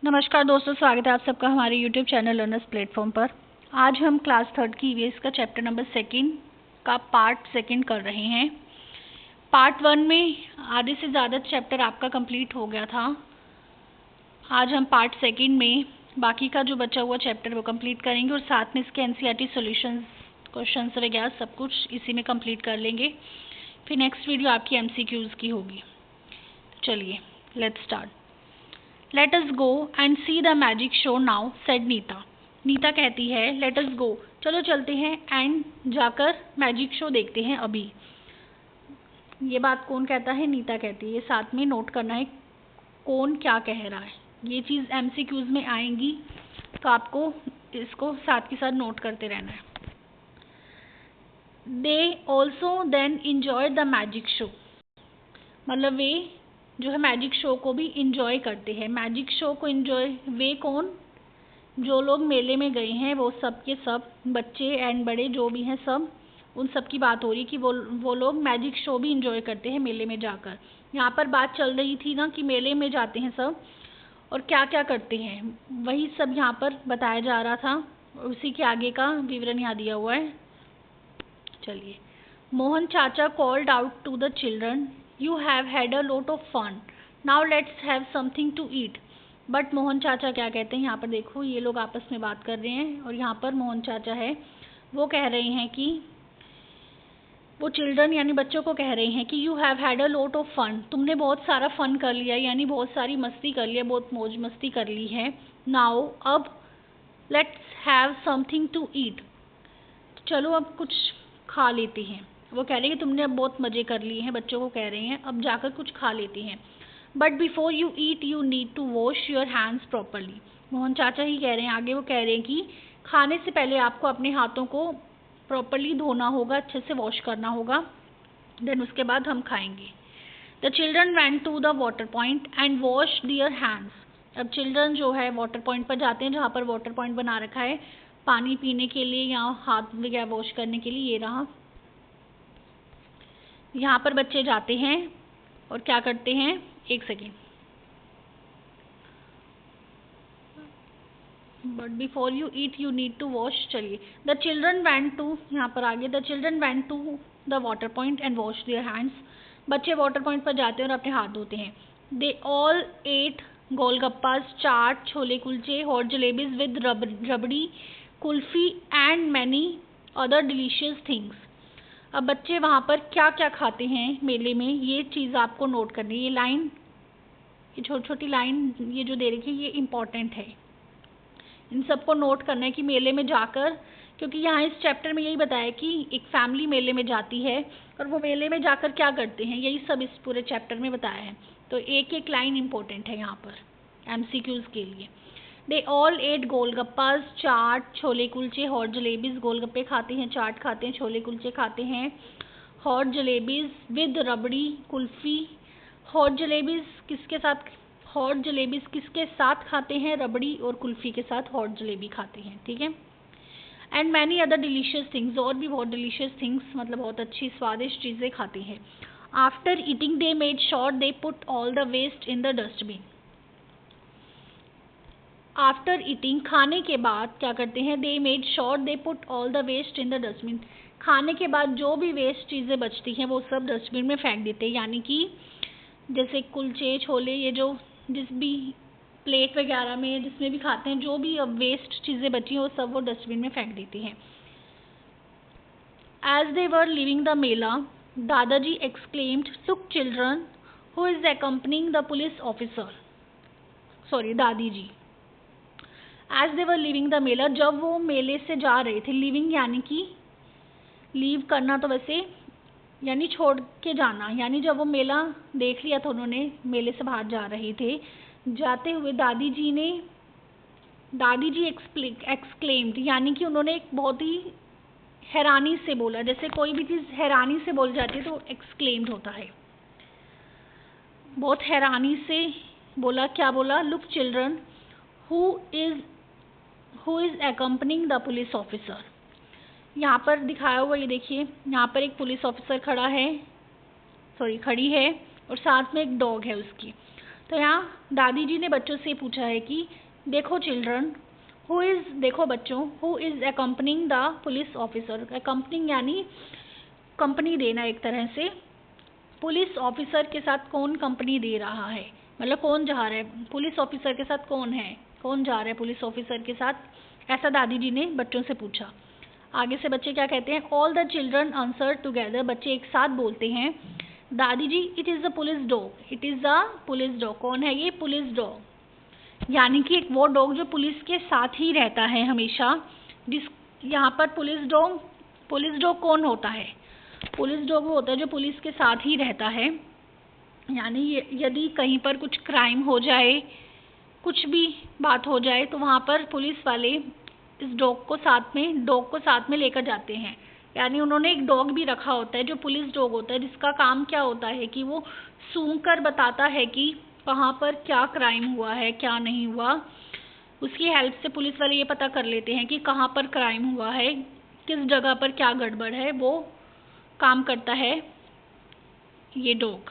नमस्कार दोस्तों, स्वागत है आप सबका हमारे YouTube चैनल लर्नर्स प्लेटफॉर्म पर। आज हम क्लास थर्ड की ईवीएस का चैप्टर नंबर 2 का पार्ट 2 कर रहे हैं। पार्ट 1 में आधे से ज़्यादा चैप्टर आपका कंप्लीट हो गया था। आज हम पार्ट 2 में बाकी का जो बचा हुआ चैप्टर वो कंप्लीट करेंगे और साथ में इसके एनसीईआरटी सॉल्यूशंस, क्वेश्चंस वगैरह सब कुछ इसी में कंप्लीट कर लेंगे। फिर नेक्स्ट वीडियो आपकी एमसीक्यूज़ की होगी। चलिए let's start. Let us go and see the magic show now, said Neeta. Neeta कहती है let us go, चलो चलते हैं and जाकर मैजिक शो देखते हैं अभी। ये बात कौन कहता है? नीता कहती है। ये साथ में नोट करना है कौन क्या कह रहा है। ये चीज़ एमसीक्यूज में आएंगी तो आपको इसको साथ के साथ नोट करते रहना है। They also then enjoyed the magic show, मतलब वे जो है मैजिक शो को भी इंजॉय करते हैं। मैजिक शो को इंजॉय वे कौन? जो लोग मेले में गए हैं वो सब के सब, बच्चे एंड बड़े जो भी हैं सब, उन सब की बात हो रही कि वो लोग मैजिक शो भी इंजॉय करते हैं मेले में जाकर। यहाँ पर बात चल रही थी ना कि मेले में जाते हैं सब और क्या क्या करते हैं, वही सब यहाँ पर बताया जा रहा था। उसी के आगे का विवरण यहाँ दिया हुआ है। चलिए। मोहन चाचा called out to the children, You have had a lot of fun. Now let's have something to eat. But Mohan चाचा क्या कहते हैं? यहाँ पर देखो, ये लोग आपस में बात कर रहे हैं और यहाँ पर मोहन चाचा है वो कह रहे हैं कि वो चिल्ड्रन यानी बच्चों को कह रहे हैं कि you have had a lot of fun, तुमने बहुत सारा फन कर लिया, यानी बहुत सारी मस्ती कर लिया, बहुत मौज मस्ती कर ली है। नाउ अब let's have something to eat, चलो अब कुछ खा लेते हैं। वो कह रहे हैं कि तुमने अब बहुत मज़े कर लिए हैं, बच्चों को कह रहे हैं अब जाकर कुछ खा लेते हैं। But before you eat you need to wash your hands properly. Mohan चाचा ही कह रहे हैं, आगे वो कह रहे हैं कि खाने से पहले आपको अपने हाथों को प्रॉपरली धोना होगा, अच्छे से वॉश करना होगा, देन उसके बाद हम खाएंगे। The children went to the water point and wash their hands. अब चिल्ड्रन जो है वाटर पॉइंट पर जाते हैं, जहाँ पर वाटर पॉइंट बना रखा है पानी पीने के लिए या हाथ वगैरह वॉश करने के लिए। ये रहा, यहाँ पर बच्चे जाते हैं और क्या करते हैं, एक second. But before you eat you need to wash. चलिए। द चिल्ड्रन वेंट टू, यहाँ पर आगे the children went to the water point and wash their hands. बच्चे वाटर पॉइंट पर जाते हैं और अपने हाथ धोते हैं। They all ate golgappas, chaat, chole kulche, hot jalebis with rabri, kulfi and many other delicious things. अब बच्चे वहाँ पर क्या क्या खाते हैं मेले में, ये चीज़ आपको नोट करनी है। ये लाइन, ये छोटी छोटी लाइन ये जो दे रखी है ये इम्पॉर्टेंट है, इन सबको नोट करना है कि मेले में जाकर, क्योंकि यहाँ इस चैप्टर में यही बताया कि एक फैमिली मेले में जाती है और वो मेले में जाकर क्या करते हैं, यही सब इस पूरे चैप्टर में बताया है। तो एक एक लाइन इम्पोर्टेंट है यहाँ पर एमसीक्यूज़ के लिए। They all ate golgappas, chaat, chole kulche, hot jalebis. Golgappe खाते हैं, चाट खाते हैं, छोले कुलचे खाते हैं, hot jalebis with rabri, kulfi. Hot jalebis किसके साथ, हॉट जलेबीज किसके साथ खाते हैं? रबड़ी और कुल्फ़ी के साथ हॉट जलेबी खाते हैं, ठीक है। And many other delicious things, और भी बहुत डिलीशियस थिंग्स, मतलब बहुत अच्छी स्वादिष्ट चीज़ें खाते हैं। After eating they made sure they put all the waste in the dustbin. After eating, खाने के बाद क्या करते हैं? They made sure they put all the waste in the dustbin. खाने के बाद जो भी वेस्ट चीज़ें बचती हैं वो सब डस्टबिन में फेंक देते हैं, यानी कि जैसे कुलचे, छोले, ये जो जिस भी प्लेट वगैरह में जिसमें भी खाते हैं, जो भी अब वेस्ट चीज़ें बची हैं वो सब वो डस्टबिन में फेंक देते हैं। As they were leaving the mela, dadaji exclaimed, look children, who is accompanying the police officer, sorry dadi ji. As they were leaving the mela, जब वो मेले से जा रहे थे, लिविंग यानी कि लीव करना, तो वैसे यानी छोड़ के जाना, यानी जब वो मेला देख लिया था उन्होंने, मेले से बाहर जा रहे थे, जाते हुए दादी जी एक्सक्लेम्ड, यानी कि उन्होंने एक बहुत ही हैरानी से बोला। जैसे कोई भी चीज़ हैरानी से बोल जाती है तो एक्सक्लेम्ड होता है। बहुत हैरानी से बोला, क्या बोला? Look children, who is accompanying the police officer. यहाँ पर दिखाया हुआ ये देखिए, यहाँ पर एक पुलिस ऑफिसर खड़ी है और साथ में एक डॉग है उसकी। तो यहाँ दादी जी ने बच्चों से पूछा है कि देखो चिल्ड्रन, देखो बच्चों, who is accompanying the police officer. Accompanying यानी कंपनी देना एक तरह से। पुलिस ऑफिसर के साथ कौन कंपनी दे रहा है, मतलब कौन जा रहा है पुलिस ऑफिसर के साथ, कौन जा रहा है पुलिस ऑफिसर के साथ, ऐसा दादी जी ने बच्चों से पूछा। आगे से बच्चे क्या कहते हैं, all the children answer together, बच्चे एक साथ बोलते हैं dadi ji it is the police dog, it is the police dog. कौन है ये, पुलिस डॉग, यानी कि एक वो डॉग जो पुलिस के साथ ही रहता है हमेशा। जिस यहाँ पर पुलिस डॉग कौन होता है, पुलिस डॉग वो होता है जो पुलिस के साथ ही रहता है। यानी यदि कहीं पर कुछ क्राइम हो जाए, कुछ भी बात हो जाए, तो वहाँ पर पुलिस वाले इस डॉग को साथ में लेकर जाते हैं। यानी उन्होंने एक डॉग भी रखा होता है जो पुलिस डॉग होता है, जिसका काम क्या होता है कि वो सूंघ कर बताता है कि कहाँ पर क्या क्राइम हुआ है, क्या नहीं हुआ। उसकी हेल्प से पुलिस वाले ये पता कर लेते हैं कि कहाँ पर क्राइम हुआ है, किस जगह पर क्या गड़बड़ है। वो काम करता है ये डॉग,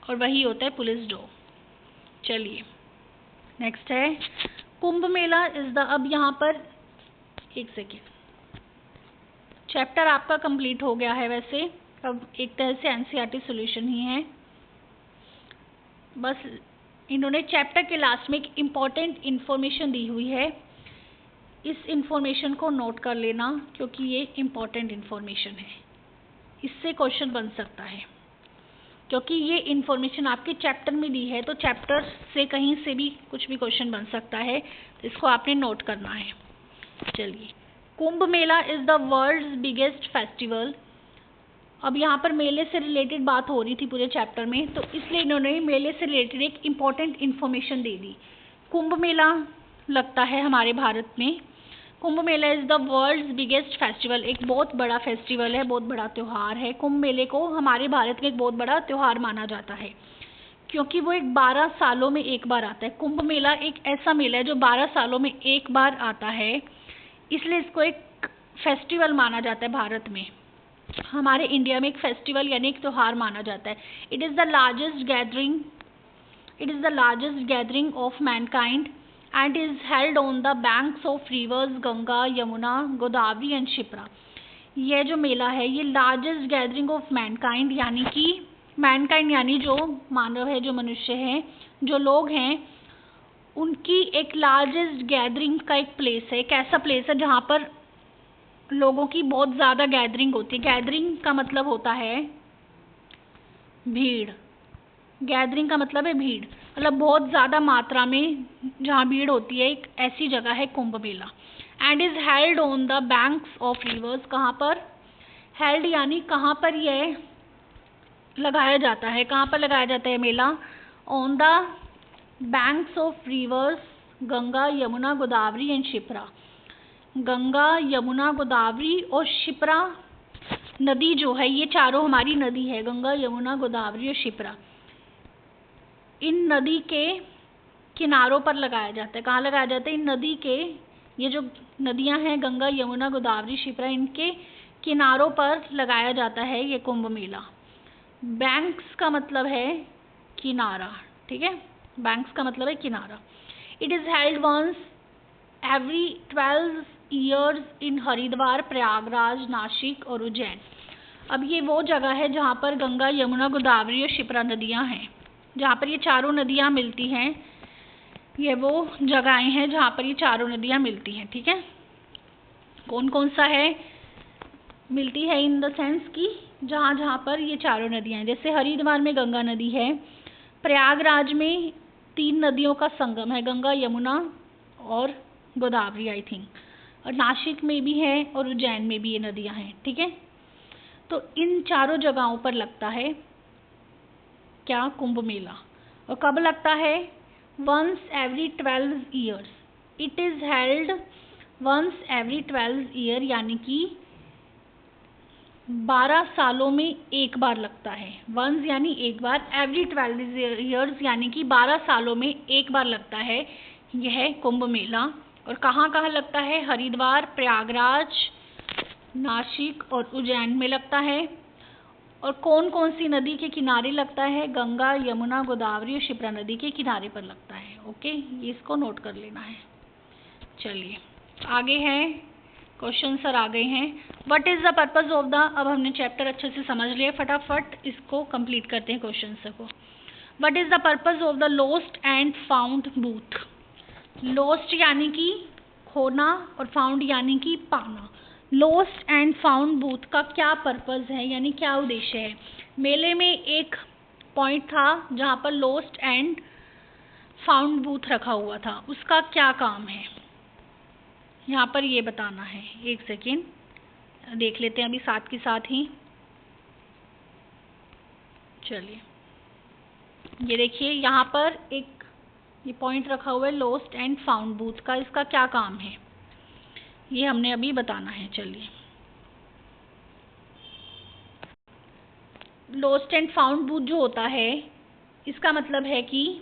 और वही होता है पुलिस डॉग। चलिए नेक्स्ट है कुंभ मेला इज द, अब यहाँ पर एक सेकेंड, चैप्टर आपका कंप्लीट हो गया है वैसे, अब एक तरह से एनसीईआरटी सॉल्यूशन ही है। बस इन्होंने चैप्टर के लास्ट में एक इम्पॉर्टेंट इन्फॉर्मेशन दी हुई है, इस इन्फॉर्मेशन को नोट कर लेना क्योंकि ये इम्पॉर्टेंट इन्फॉर्मेशन है, इससे क्वेश्चन बन सकता है। क्योंकि ये इन्फॉर्मेशन आपके चैप्टर में दी है, तो चैप्टर से कहीं से भी कुछ भी क्वेश्चन बन सकता है, तो इसको आपने नोट करना है। चलिए, Kumbh Mela is the world's biggest festival. अब यहाँ पर मेले से रिलेटेड बात हो रही थी पूरे चैप्टर में, तो इसलिए इन्होंने मेले से रिलेटेड एक इम्पॉर्टेंट इन्फॉर्मेशन दे दी। कुंभ मेला लगता है हमारे भारत में। Kumbh Mela is the world's biggest festival, एक बहुत बड़ा फेस्टिवल है, बहुत बड़ा त्यौहार है। कुंभ मेले को हमारे भारत में एक बहुत बड़ा त्यौहार माना जाता है, क्योंकि वो एक 12 सालों में एक बार आता है। कुंभ मेला एक ऐसा मेला है जो 12 सालों में एक बार आता है, इसलिए इसको एक फेस्टिवल माना जाता है। भारत में, हमारे इंडिया में एक फेस्टिवल यानी एक त्यौहार माना जाता है। It is the largest gathering of Mankind and is held on the banks of rivers Ganga, Yamuna, Godavari and Shipra. यह जो मेला है ये लार्जेस्ट गैदरिंग ऑफ मैनकाइंड, यानी कि मैनकाइंड यानी जो मानव है, जो मनुष्य हैं, जो लोग हैं, उनकी एक लार्जेस्ट गैदरिंग का एक प्लेस है। एक ऐसा प्लेस है जहाँ पर लोगों की बहुत ज़्यादा गैदरिंग होती है। गैदरिंग का मतलब होता है भीड़, गैदरिंग का मतलब है भीड़, मतलब बहुत ज़्यादा मात्रा में जहाँ भीड़ होती है, एक ऐसी जगह है Kumbh Mela. And is held on the banks of rivers, कहाँ पर हेल्ड यानी कहाँ पर यह लगाया जाता है, कहाँ पर लगाया जाता है मेला, on the banks of rivers Ganga, Yamuna, Godavari and Shipra. Ganga, Yamuna, Godavari और शिप्रा नदी जो है, ये चारों हमारी नदी है, गंगा, यमुना, गोदावरी और शिप्रा। इन नदी के किनारों पर लगाया जाता है। कहाँ लगाया जाता है, इन नदी के, ये जो नदियां हैं गंगा, यमुना, गोदावरी, शिप्रा, इनके किनारों पर लगाया जाता है ये कुंभ मेला। बैंक्स का मतलब है किनारा, ठीक है, बैंक्स का मतलब है किनारा। It is held once every 12 years in Haridwar, Prayagraj, Nashik और उज्जैन। अब ये वो जगह है जहाँ पर गंगा, यमुना, गोदावरी और शिप्रा नदियाँ हैं, जहाँ पर ये चारों नदियाँ मिलती हैं। ये वो जगहें हैं जहाँ पर ये चारों नदियाँ मिलती हैं, ठीक है। कौन कौन सा है, मिलती है इन द सेंस कि जहाँ जहाँ पर ये चारों नदियाँ हैं। जैसे हरिद्वार में गंगा नदी है, प्रयागराज में 3 नदियों का संगम है, गंगा, यमुना और गोदावरी आई थिंक, और नासिक में भी है और उज्जैन में भी ये नदियाँ हैं, ठीक है। तो इन चारों जगहों पर लगता है क्या, कुंभ मेला। और कब लगता है, once every 12 years. It is held once every 12 year, यानी कि 12 सालों में एक बार लगता है। वंस यानी एक बार, एवरी 12 ईयर्स यानी कि 12 सालों में एक बार लगता है यह कुंभ मेला। और कहाँ कहाँ लगता है, हरिद्वार, प्रयागराज, नासिक और उज्जैन में लगता है। और कौन कौन सी नदी के किनारे लगता है? गंगा, यमुना, गोदावरी और शिप्रा नदी के किनारे पर लगता है। ओके, ये इसको नोट कर लेना है। चलिए आगे है क्वेश्चन सर आ गए हैं। What is the purpose of the, अब हमने चैप्टर अच्छे से समझ लिया, फटाफट इसको कंप्लीट करते हैं क्वेश्चन सर को। What is the purpose of the lost and found booth? Lost यानी कि खोना और फाउंड यानी कि पाना। लॉस्ट एंड फाउंड बूथ का क्या पर्पज है, यानी क्या उद्देश्य है? मेले में एक पॉइंट था जहाँ पर लॉस्ट एंड फाउंड बूथ रखा हुआ था, उसका क्या काम है यहाँ पर ये बताना है। एक सेकेंड देख लेते हैं अभी साथ के साथ ही। चलिए ये देखिए यहाँ पर एक ये पॉइंट रखा हुआ है लॉस्ट एंड फाउंड बूथ का, इसका क्या काम है ये हमने अभी बताना है। चलिए लॉस्ट एंड फाउंड बूथ जो होता है इसका मतलब है कि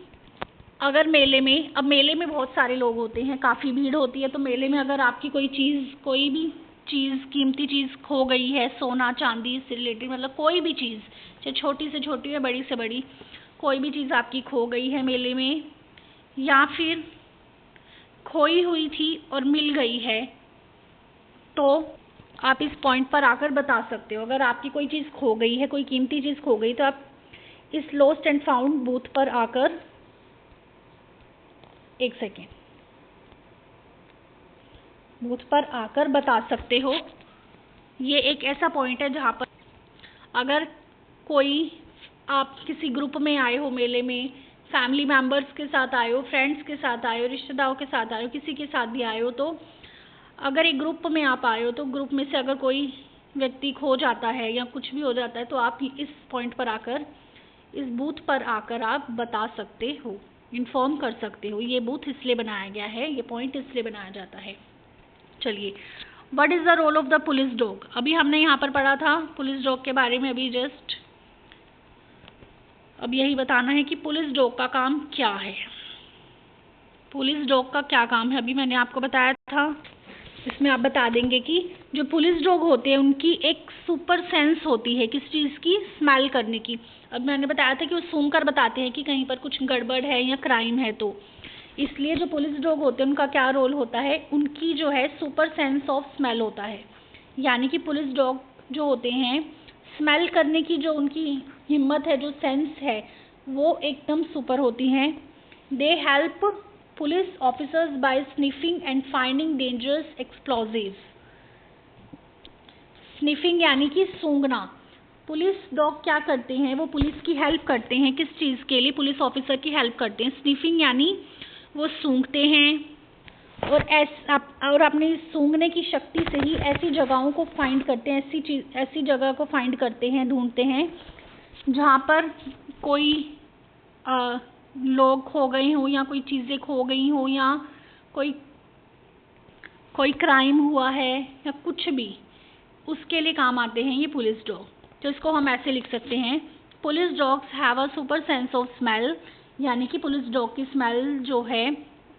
अगर मेले में, अब मेले में बहुत सारे लोग होते हैं, काफ़ी भीड़ होती है, तो मेले में अगर आपकी कोई चीज़, कोई भी चीज़, कीमती चीज़ खो गई है, सोना चांदी से रिलेटेड, मतलब कोई भी चीज़, चाहे छोटी से छोटी या बड़ी से बड़ी, कोई भी चीज़ आपकी खो गई है मेले में, या फिर खोई हुई थी और मिल गई है, तो आप इस पॉइंट पर आकर बता सकते हो। अगर आपकी कोई चीज़ खो गई है, कोई कीमती चीज़ खो गई, तो आप इस लॉस्ट एंड फाउंड बूथ पर आकर, एक सेकेंड, बूथ पर आकर बता सकते हो। ये एक ऐसा पॉइंट है जहाँ पर अगर कोई, आप किसी ग्रुप में आए हो मेले में, फैमिली मेम्बर्स के साथ आए हो, फ्रेंड्स के साथ आए हो, रिश्तेदारों के साथ आए हो, किसी के साथ भी आए हो, तो अगर एक ग्रुप में आप आए हो तो ग्रुप में से अगर कोई व्यक्ति खो जाता है या कुछ भी हो जाता है, तो आप इस पॉइंट पर आकर, इस बूथ पर आकर आप बता सकते हो, इन्फॉर्म कर सकते हो। ये बूथ इसलिए बनाया गया है, ये पॉइंट इसलिए बनाया जाता है। चलिए what is the role of the police dog? अभी हमने यहाँ पर पढ़ा था पुलिस डॉग के बारे में, अभी जस्ट अब यही बताना है कि पुलिस डॉग का काम क्या है। पुलिस डॉग का क्या काम है अभी मैंने आपको बताया था, इसमें आप बता देंगे कि जो पुलिस डॉग होते हैं उनकी एक सुपर सेंस होती है, किस चीज़ की? स्मेल करने की। अब मैंने बताया था कि वो सूंघ कर बताते हैं कि कहीं पर कुछ गड़बड़ है या क्राइम है, तो इसलिए जो पुलिस डॉग होते हैं उनका क्या रोल होता है? उनकी जो है सुपर सेंस ऑफ स्मेल होता है, यानी कि पुलिस डॉग जो होते हैं स्मेल करने की जो उनकी हिम्मत है, जो सेंस है, वो एकदम सुपर होती हैं। They help police officers by sniffing and finding dangerous explosives. Sniffing यानी कि सूंघना। पुलिस डॉग क्या करते हैं? वो पुलिस की हेल्प करते हैं। किस चीज़ के लिए? पुलिस ऑफिसर की हेल्प करते हैं। स्निफिंग यानी वो सूंघते हैं और अपनी सूंघने की शक्ति से ही ऐसी जगहों को फाइंड करते हैं, ऐसी जगह को फाइंड करते हैं, ढूंढते हैं जहाँ पर कोई लोग खो गए हों या कोई चीज़ें खो गई हों या कोई क्राइम हुआ है या कुछ भी, उसके लिए काम आते हैं ये पुलिस डॉग। तो इसको हम ऐसे लिख सकते हैं, police dogs have a super sense of smell, यानी कि पुलिस डॉग की स्मेल जो है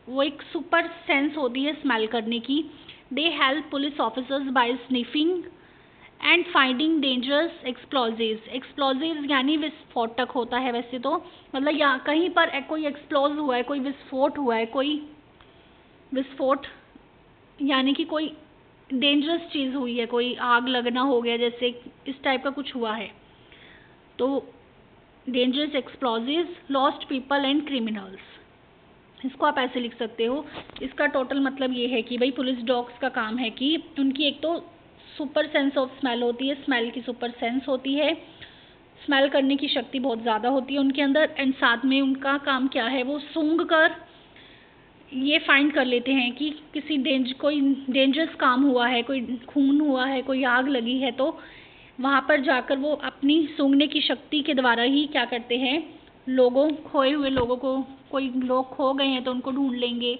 वो एक सुपर सेंस होती है स्मेल करने की। They help police officers by sniffing and finding dangerous explosives. Explosives यानी विस्फोटक होता है वैसे तो, मतलब यहाँ कहीं पर कोई एक्सप्लोज हुआ है, कोई विस्फोट हुआ है, कोई विस्फोट यानी कि कोई डेंजरस चीज़ हुई है, कोई आग लगना हो गया, जैसे इस टाइप का कुछ हुआ है, तो dangerous explosives, lost people and criminals, इसको आप ऐसे लिख सकते हो। इसका टोटल मतलब ये है कि भाई पुलिस डॉग्स का काम है कि उनकी एक तो सुपर सेंस ऑफ स्मेल होती है, स्मेल की सुपर सेंस होती है, स्मेल करने की शक्ति बहुत ज़्यादा होती है उनके अंदर, एंड साथ में उनका काम क्या है? वो सूंघ कर ये फाइंड कर लेते हैं कि कोई डेंजरस काम हुआ है, कोई खून हुआ है, कोई आग लगी है, तो वहाँ पर जाकर वो अपनी सूंघने की शक्ति के द्वारा ही क्या करते हैं? खोए हुए लोगों को, कोई लोग खो गए हैं तो उनको ढूंढ लेंगे,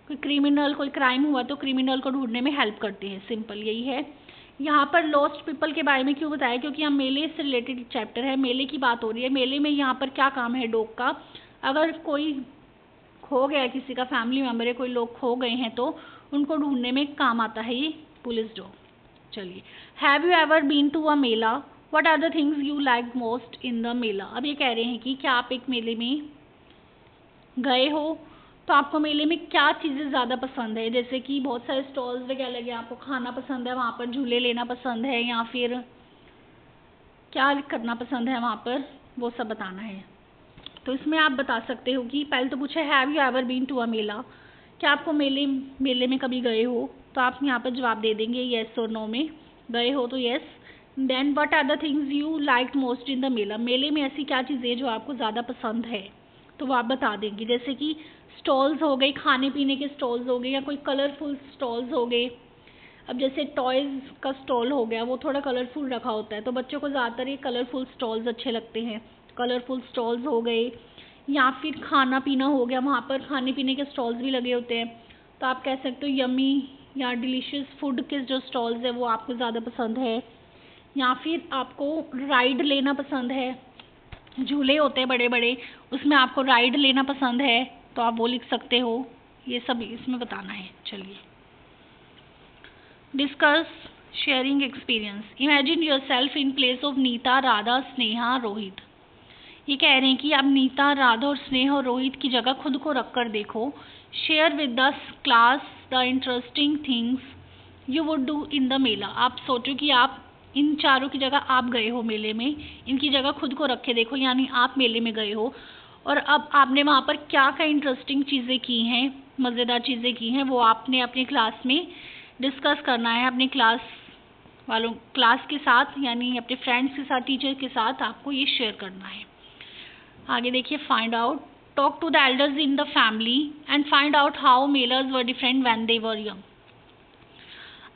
कोई क्रिमिनल, कोई क्राइम हुआ तो क्रिमिनल को ढूंढने में हेल्प करते हैं। सिंपल यही है। यहाँ पर लॉस्ट पीपल के बारे में क्यों बताया? क्योंकि यहाँ मेले से रिलेटेड चैप्टर है, मेले की बात हो रही है। मेले में यहाँ पर क्या काम है डॉग का? अगर कोई खो गया, किसी का फैमिली मेम्बर है, कोई लोग खो गए हैं, तो उनको ढूंढने में काम आता है ये पुलिस डॉग। चलिए, have you ever been to a mela? What are the things you like most in the mela. अब ये कह रहे हैं कि क्या आप एक मेले में गए हो तो आपको मेले में क्या चीज़ें ज़्यादा पसंद है, जैसे कि बहुत सारे स्टॉल्स वगैरह लगे, आपको खाना पसंद है, वहाँ पर झूले लेना पसंद है, या फिर क्या करना पसंद है वहाँ पर, वो सब बताना है। तो इसमें आप बता सकते हो कि पहले तो पूछा have you ever been to a mela, क्या आपको मेले में कभी गए हो, तो आप यहाँ पर जवाब दे देंगे येस और नो में। गए हो तो yes. Then what are the things you like most in the mela, मेले में ऐसी क्या चीज़ें जो आपको ज़्यादा पसंद है, तो वो आप बता देंगे, जैसे कि स्टॉल्स हो गए, खाने पीने के स्टॉल्स हो गए, या कोई कलरफुल स्टॉल्स हो गए। अब जैसे टॉयज़ का स्टॉल हो गया, वो थोड़ा कलरफुल रखा होता है, तो बच्चों को ज़्यादातर ये कलरफुल स्टॉल्स अच्छे लगते हैं, कलरफुल स्टॉल्स हो गए। या फिर खाना पीना हो गया, वहाँ पर खाने पीने के स्टॉल्स भी लगे होते हैं, तो आप कह सकते हो यमी या डिलीशियस फूड के जो स्टॉल्स है वो आपको ज़्यादा पसंद है। या फिर आपको राइड लेना पसंद है, झूले होते हैं बड़े बड़े, उसमें आपको राइड लेना पसंद है, तो आप वो लिख सकते हो। ये सब इसमें बताना है। चलिए, discuss sharing experience. Imagine yourself in place of Nita, Radha, Sneha, Rohit. ये कह रहे हैं कि आप नीता, राधा और स्नेहा और रोहित की जगह खुद को रख कर देखो। Share with the class the interesting things you would do in the mela. आप सोचो कि आप इन चारों की जगह आप गए हो मेले में, इनकी जगह खुद को रख के देखो, यानी आप मेले में गए हो और अब आपने वहाँ पर क्या क्या इंटरेस्टिंग चीज़ें की हैं, मज़ेदार चीज़ें की हैं, वो आपने अपनी क्लास में डिस्कस करना है, अपनी क्लास के साथ, यानी अपने फ्रेंड्स के साथ, टीचर के साथ आपको ये शेयर करना है। आगे देखिए, find out, talk to the elders in the family and find out how mailers were different when they were young.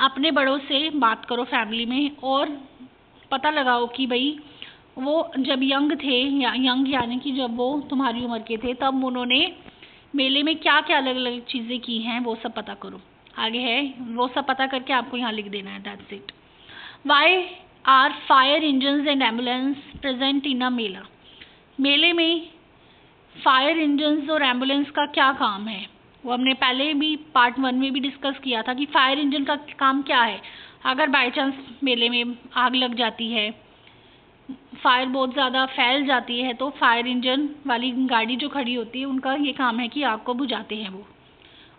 अपने बड़ों से बात करो फैमिली में और पता लगाओ कि भाई वो जब यंग थे, या यंग यानी कि जब वो तुम्हारी उम्र के थे, तब उन्होंने मेले में क्या क्या अलग अलग चीज़ें की हैं, वो सब पता करो। आगे है, वो सब पता करके आपको यहाँ लिख देना है, that's it. Why are fire engines and ambulance present in a mela. मेले में फायर इंजन्स और एम्बुलेंस का क्या काम है, वो हमने पहले भी पार्ट 1 में भी डिस्कस किया था कि फायर इंजन का काम क्या है। अगर बाय चांस मेले में आग लग जाती है, फायर बहुत ज़्यादा फैल जाती है, तो फायर इंजन वाली गाड़ी जो खड़ी होती है, उनका ये काम है कि आग को बुझाते हैं वो,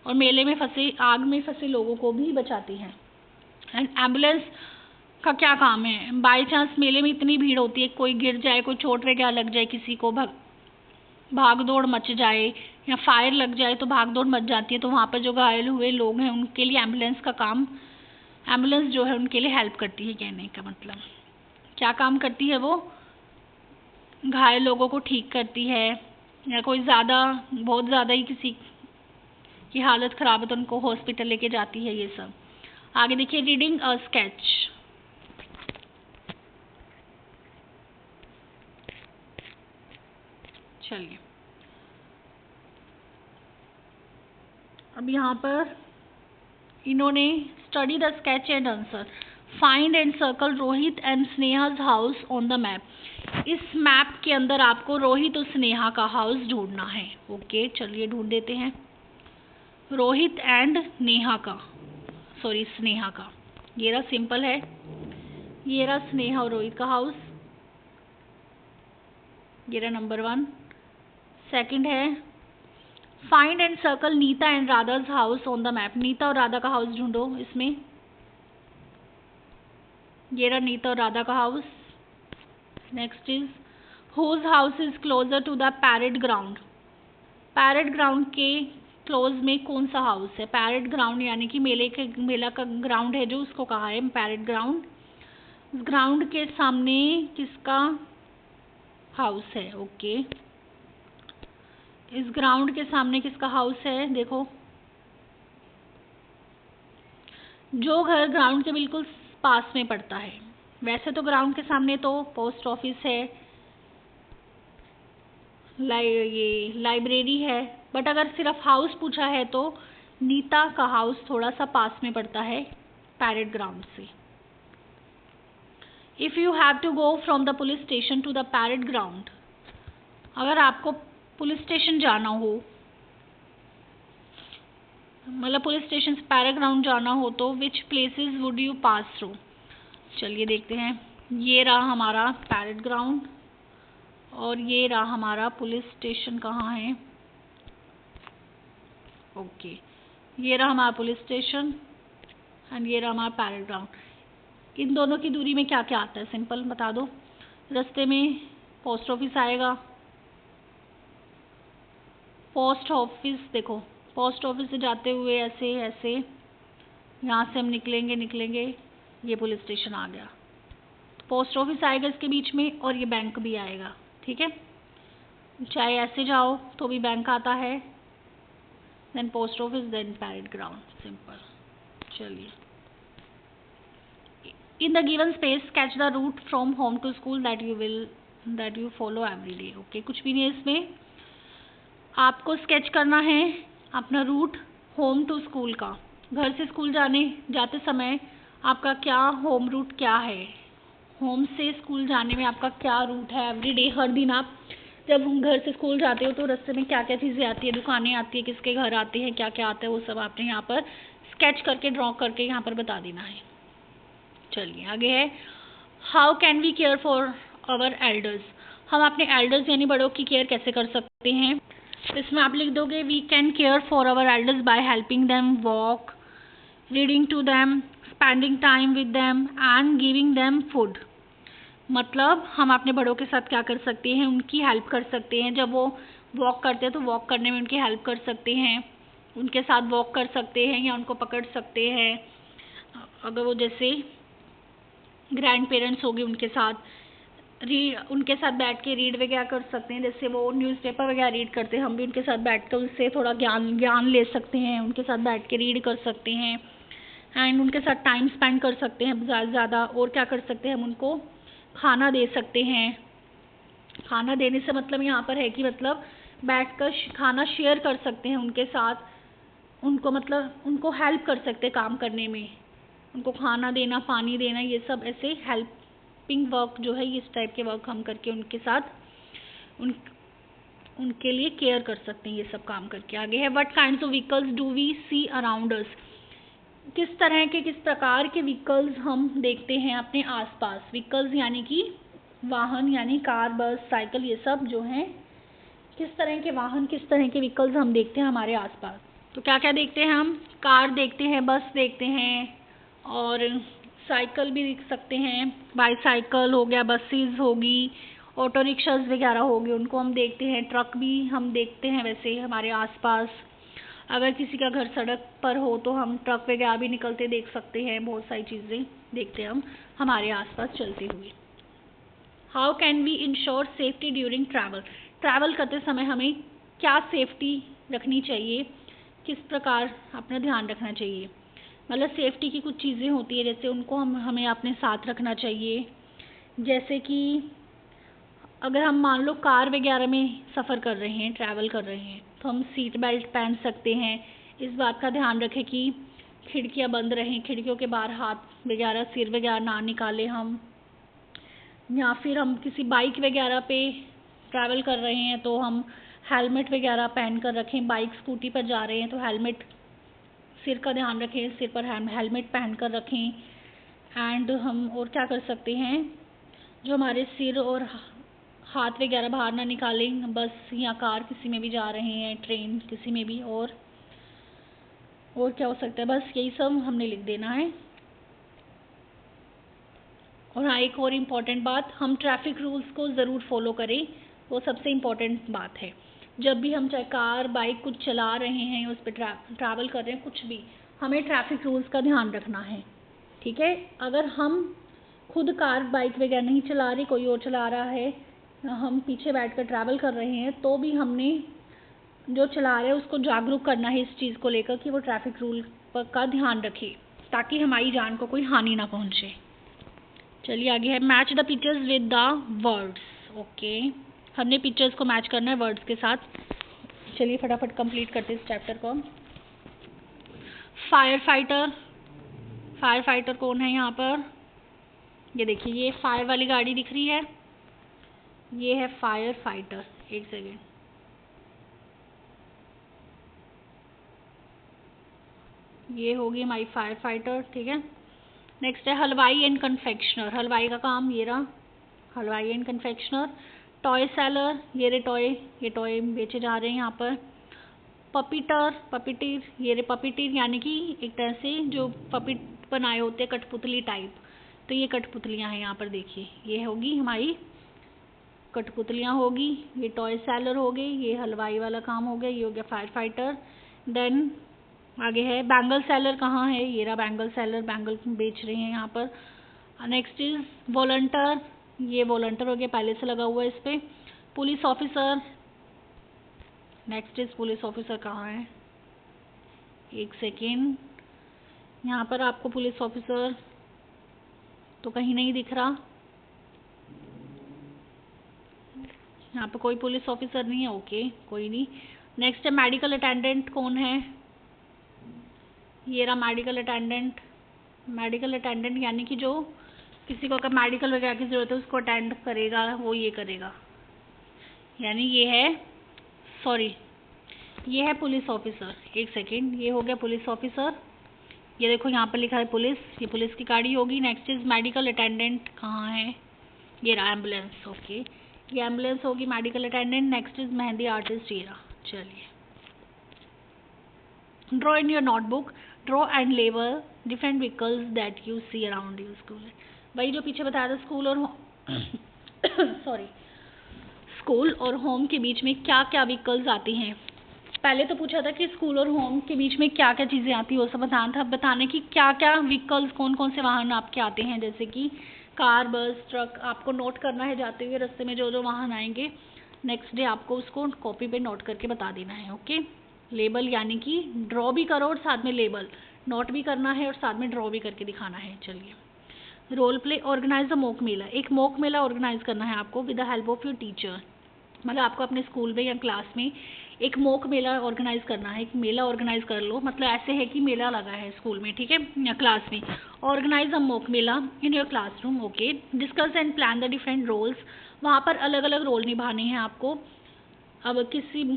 और मेले में आग में फंसे लोगों को भी बचाती हैं। एंड एम्बुलेंस का क्या काम है, बाय चांस मेले में इतनी भीड़ होती है, कोई गिर जाए, कोई चोट वगैरह लग जाए, किसी को भाग दौड़ मच जाए या फायर लग जाए तो भाग दौड़ मच जाती है, तो वहाँ पर जो घायल हुए लोग हैं उनके लिए एम्बुलेंस का काम, एम्बुलेंस जो है उनके लिए हेल्प करती है। कहने का मतलब क्या काम करती है, वो घायल लोगों को ठीक करती है, या कोई बहुत ज़्यादा ही किसी की हालत ख़राब है तो उनको हॉस्पिटल लेके जाती है, ये सब। आगे देखिए, रीडिंग अ स्केच। चलिए, अब यहाँ पर इन्होंने study the sketch and answer, find and circle Rohit and Sneha's house on the map. इस मैप के अंदर आपको रोहित और स्नेहा का हाउस ढूंढना है। ओके, चलिए ढूंढ देते हैं। रोहित एंड स्नेहा का, ये रहा, सिंपल है, ये रहा स्नेहा और रोहित का हाउस, ये रहा नंबर 1। सेकंड है, find and circle Nita and Radha's house on the map. Nita और राधा का हाउस ढूंढो इसमें, ये रहा नीता और राधा का house. Next is, whose house is closer to the parade ground. Parade ground के क्लोज में कौन सा हाउस है, पैरेड ग्राउंड यानी कि मेला का ग्राउंड है जो, उसको कहा है पैरेड ग्राउंड। ग्राउंड के सामने किसका हाउस है। ओके, इस ग्राउंड के सामने किसका हाउस है, देखो जो घर ग्राउंड के बिल्कुल पास में पड़ता है। वैसे तो ग्राउंड के सामने तो पोस्ट ऑफिस है, ये लाइब्रेरी है, बट अगर सिर्फ हाउस पूछा है तो नीता का हाउस थोड़ा सा पास में पड़ता है पैरेड ग्राउंड से। If you have to go from the police station to the parade ground, अगर आपको पुलिस स्टेशन जाना हो, मतलब पुलिस स्टेशन से पैरेड ग्राउंड जाना हो, तो which places would you pass through. चलिए देखते हैं, ये रहा हमारा पैरेड ग्राउंड और ये रहा हमारा पुलिस स्टेशन। कहाँ है? ओके, ये रहा हमारा पुलिस स्टेशन एंड ये रहा हमारा पैरेड ग्राउंड। इन दोनों की दूरी में क्या क्या आता है? सिंपल बता दो। रास्ते में पोस्ट ऑफिस आएगा। पोस्ट ऑफिस देखो, पोस्ट ऑफिस से जाते हुए ऐसे ऐसे यहाँ से हम निकलेंगे, ये पुलिस स्टेशन आ गया। पोस्ट ऑफिस आएगा इसके बीच में और ये बैंक भी आएगा। ठीक है, चाहे ऐसे जाओ तो भी बैंक आता है, then post office, then parade ground. Simple. चलिए, in the given space sketch the route from home to school that you follow every day. Okay, कुछ भी नहीं है इसमें। आपको स्केच करना है अपना रूट होम टू स्कूल का। घर से स्कूल जाते समय आपका क्या होम रूट क्या है, होम से स्कूल जाने में आपका क्या रूट है एवरी डे। हर दिन आप जब घर से स्कूल जाते हो तो रास्ते में क्या क्या चीज़ें आती है, दुकानें आती है, किसके घर आते हैं, क्या क्या आता है, वो सब आपने यहाँ पर स्केच करके ड्रॉ करके यहाँ पर बता देना है। चलिए आगे है, how can we care for our elders. हम अपने एल्डर्स यानी बड़ों की केयर कैसे कर सकते हैं? इसमें आप लिख दोगे, we can care for our elders by helping them walk, reading to them, spending time with them and giving them food. मतलब हम अपने बड़ों के साथ क्या कर सकते हैं? उनकी हेल्प कर सकते हैं। जब वो वॉक करते हैं तो वॉक करने में उनकी हेल्प कर सकते हैं, उनके साथ वॉक कर सकते हैं या उनको पकड़ सकते हैं। अगर वो जैसे ग्रैंड पेरेंट्स होंगे उनके साथ बैठ के रीड वगैरह कर सकते हैं। जैसे वो न्यूज़पेपर वगैरह रीड करते हैं, हम भी उनके साथ बैठ कर उससे थोड़ा ज्ञान ले सकते हैं, उनके साथ बैठ के रीड कर सकते हैं एंड उनके साथ टाइम स्पेंड कर सकते हैं ज़्यादा से ज़्यादा। और क्या कर सकते हैं? हम उनको खाना दे सकते हैं। खाना देने से मतलब यहाँ पर है कि मतलब बैठ कर खाना शेयर कर सकते हैं उनके साथ, उनको मतलब उनको हेल्प कर सकते हैं काम करने में, उनको खाना देना, पानी देना, ये सब ऐसे हेल्पिंग वर्क जो है, इस टाइप के वर्क हम करके उनके साथ उनके लिए केयर कर सकते हैं, ये सब काम करके। आगे है, what kinds of vehicles do we see around us. किस प्रकार के व्हीकल्स हम देखते हैं अपने आसपास। व्हीकल्स यानी कि वाहन, यानी कार, बस, साइकिल, ये सब जो हैं किस तरह के वाहन, किस तरह के व्हीकल्स हम देखते हैं हमारे आसपास। तो क्या क्या देखते हैं हम? कार देखते हैं, बस देखते हैं और साइकिल भी देख सकते हैं, बाईसाइकिल हो गया, बसेस होगी, ऑटो रिक्शाज वगैरह हो गए, उनको हम देखते हैं। ट्रक भी हम देखते हैं वैसे हमारे आसपास। अगर किसी का घर सड़क पर हो तो हम ट्रक वगैरह भी निकलते देख सकते हैं। बहुत सारी चीज़ें देखते हैं हम हमारे आसपास चलते हुए। How can we ensure safety during travel. Travel करते समय हमें क्या सेफ्टी रखनी चाहिए, किस प्रकार अपना ध्यान रखना चाहिए। मतलब सेफ्टी की कुछ चीज़ें होती है, जैसे उनको हमें अपने साथ रखना चाहिए। जैसे कि अगर हम मान लो कार वगैरह में सफ़र कर रहे हैं, ट्रैवल कर रहे हैं, तो हम सीट बेल्ट पहन सकते हैं। इस बात का ध्यान रखें कि खिड़कियां बंद रहें, खिड़कियों के बाहर हाथ वगैरह, सिर वगैरह ना निकालें हम। या फिर हम किसी बाइक वगैरह पे ट्रैवल कर रहे हैं तो हम हेलमेट वगैरह पहन कर रखें। बाइक स्कूटी पर जा रहे हैं तो हेलमेट, सिर का ध्यान रखें, सिर पर हेलमेट पहन कर रखें। एंड हम और क्या कर सकते हैं, जो हमारे सिर और हाथ वगैरह बाहर ना निकालें, बस या कार किसी में भी जा रहे हैं, ट्रेन किसी में भी। और क्या हो सकता है, बस यही सब हमने लिख देना है। और हाँ, एक और इम्पॉर्टेंट बात, हम ट्रैफिक रूल्स को ज़रूर फॉलो करें, वो सबसे इम्पॉर्टेंट बात है। जब भी हम चाहे कार बाइक कुछ चला रहे हैं, उस पर ट्रैवल कर रहे हैं, कुछ भी, हमें ट्रैफिक रूल्स का ध्यान रखना है। ठीक है, अगर हम खुद कार बाइक वगैरह नहीं चला रहे, कोई और चला रहा है, हम पीछे बैठकर ट्रैवल कर रहे हैं, तो भी हमने जो चला रहे हैं उसको जागरूक करना है इस चीज़ को लेकर कि वो ट्रैफिक रूल का ध्यान रखे, ताकि हमारी जान को कोई हानि ना पहुँचे। चलिए आगे है, match the pictures with the words. Okay, हमने पिक्चर्स को मैच करना है वर्ड्स के साथ। चलिए फटाफट कंप्लीट करते हैं इस चैप्टर को। फायर फाइटर, फायर फाइटर कौन है यहाँ पर? ये देखिए, ये फायर वाली गाड़ी दिख रही है, ये है फायर फाइटर। एक सेकेंड, ये होगी हमारी फायर फाइटर। ठीक है, नेक्स्ट है हलवाई एंड कन्फेक्शनर, हलवाई का काम ये रहा, हलवाई एंड कन्फेक्शनर। टॉय सेलर, ये टॉय बेचे जा रहे हैं यहाँ पर। पपीटर, पपीटीर, ये रे पपीटीर यानी कि एक तरह से जो पपिट बनाए होते हैं कठपुतली टाइप, तो ये कठपुतलियाँ हैं यहाँ पर देखिए, ये होगी हमारी कठपुतलियाँ होगी। ये टॉय सेलर हो गए, ये हलवाई वाला काम हो गया, ये हो गया फायर फाइटर। देन आगे है बैंगल सेलर, कहाँ है, ये रहा बैंगल सेलर, बैंगल बेच रहे हैं यहाँ पर। नेक्स्ट इज वॉलंटर, ये वॉलंटर हो गया, पहले से लगा हुआ है इस पर। Police officer, next is police officer कहाँ है, एक सेकेंड, यहाँ पर आपको पुलिस ऑफिसर तो कहीं नहीं दिख रहा, यहाँ पर कोई पुलिस ऑफिसर नहीं है, ओके कोई नहीं। नेक्स्ट है मेडिकल अटेंडेंट, कौन है, ये रहा मेडिकल अटेंडेंट। मेडिकल अटेंडेंट यानी कि जो किसी को अगर मेडिकल वगैरह की ज़रूरत है उसको अटेंड करेगा, वो ये करेगा, यानी ये है, सॉरी ये है पुलिस ऑफिसर, एक सेकेंड, ये हो गया पुलिस ऑफिसर। ये देखो यहाँ पर लिखा है पुलिस, ये पुलिस की गाड़ी होगी। नेक्स्ट इज मेडिकल अटेंडेंट, कहाँ है, ये रहा एम्बुलेंस, ओके ये एम्बुलेंस होगी medical attendant. Next is mehndi artist, ये रहा। चलिए draw in your notebook, draw and label different vehicles that you see around you school, वही जो पीछे बताया था स्कूल और सॉरी स्कूल और होम के बीच में क्या क्या व्हीकल्स आती हैं। पहले तो पूछा था कि स्कूल और होम के बीच में क्या क्या चीज़ें आती हैं, वो सब बताना था। बताने की क्या क्या व्हीकल्स, कौन कौन से वाहन आपके आते हैं, जैसे कि कार, बस, ट्रक, आपको नोट करना है जाते हुए रास्ते में जो जो वाहन आएंगे। नेक्स्ट डे आपको उसको कॉपी पे नोट करके बता देना है, ओके। लेबल यानी कि ड्रॉ भी करो और साथ में लेबल, नोट भी करना है और साथ में ड्रॉ भी करके दिखाना है। चलिए role play, organise the mock mela, एक मॉक मेला ऑर्गेनाइज करना है आपको with the help of your teacher, मतलब आपको अपने स्कूल में या क्लास में एक मॉक मेला ऑर्गेनाइज करना है। एक मेला ऑर्गेनाइज कर लो, मतलब ऐसे है कि मेला लगा है स्कूल में, ठीक है, या क्लास में। Organise a mock mela in your classroom, okay. Discuss and plan the different roles, वहाँ पर अलग अलग रोल निभाने हैं आपको। अब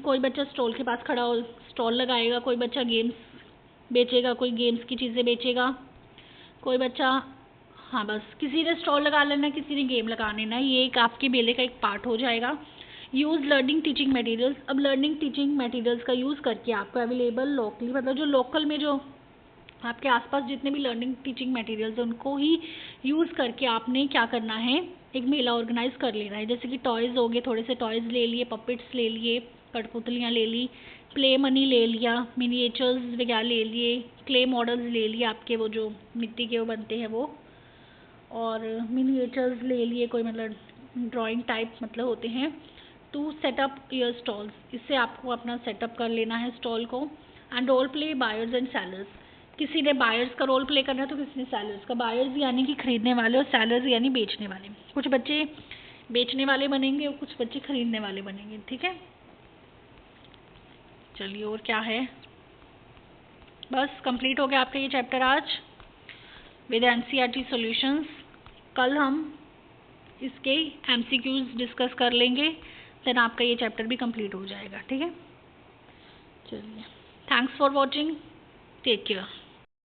कोई बच्चा स्टॉल के पास खड़ा हो, स्टॉल लगाएगा, कोई बच्चा गेम्स बेचेगा, कोई गेम्स की चीज़ें बेचेगा, कोई बच्चा, हाँ बस किसी ने स्टॉल लगा लेना, किसी ने गेम लगा लेना, ये एक आपके मेले का एक पार्ट हो जाएगा। यूज़ लर्निंग टीचिंग मटेरियल्स, अब लर्निंग टीचिंग मटेरियल्स का यूज़ करके आपको अवेलेबल लोकली, मतलब जो लोकल में जो आपके आसपास जितने भी लर्निंग टीचिंग मटेरियल्स हैं उनको ही यूज़ करके आपने क्या करना है, एक मेला ऑर्गेनाइज कर लेना है। जैसे कि टॉयज़ हो गए, थोड़े से टॉयज़ ले लिए, पपेट्स ले लिए, कठपुतलियाँ ले ली, प्ले मनी ले लिया, मिनिएचर्स वगैरह ले लिए, क्ले मॉडल्स ले लिए, आपके वो जो मिट्टी के वो बनते हैं वो, और मिनिएचर्स ले लिए, कोई मतलब ड्राइंग टाइप मतलब होते हैं। टू सेटअप योर स्टॉल्स, इससे आपको अपना सेटअप कर लेना है स्टॉल को। And role play buyers and sellers, किसी ने बायर्स का रोल प्ले करना है तो किसी ने सेलर्स का। बायर्स यानी कि खरीदने वाले और सेलर्स यानी बेचने वाले। कुछ बच्चे बेचने वाले बनेंगे और कुछ बच्चे खरीदने वाले बनेंगे, ठीक है। चलिए और क्या है, बस कंप्लीट हो गया आपका ये चैप्टर आज विद एनसीईआरटी सॉल्यूशंस। कल हम इसके एमसीक्यूज डिस्कस कर लेंगे, देन आपका ये चैप्टर भी कंप्लीट हो जाएगा, ठीक है। चलिए thanks for watching, take care.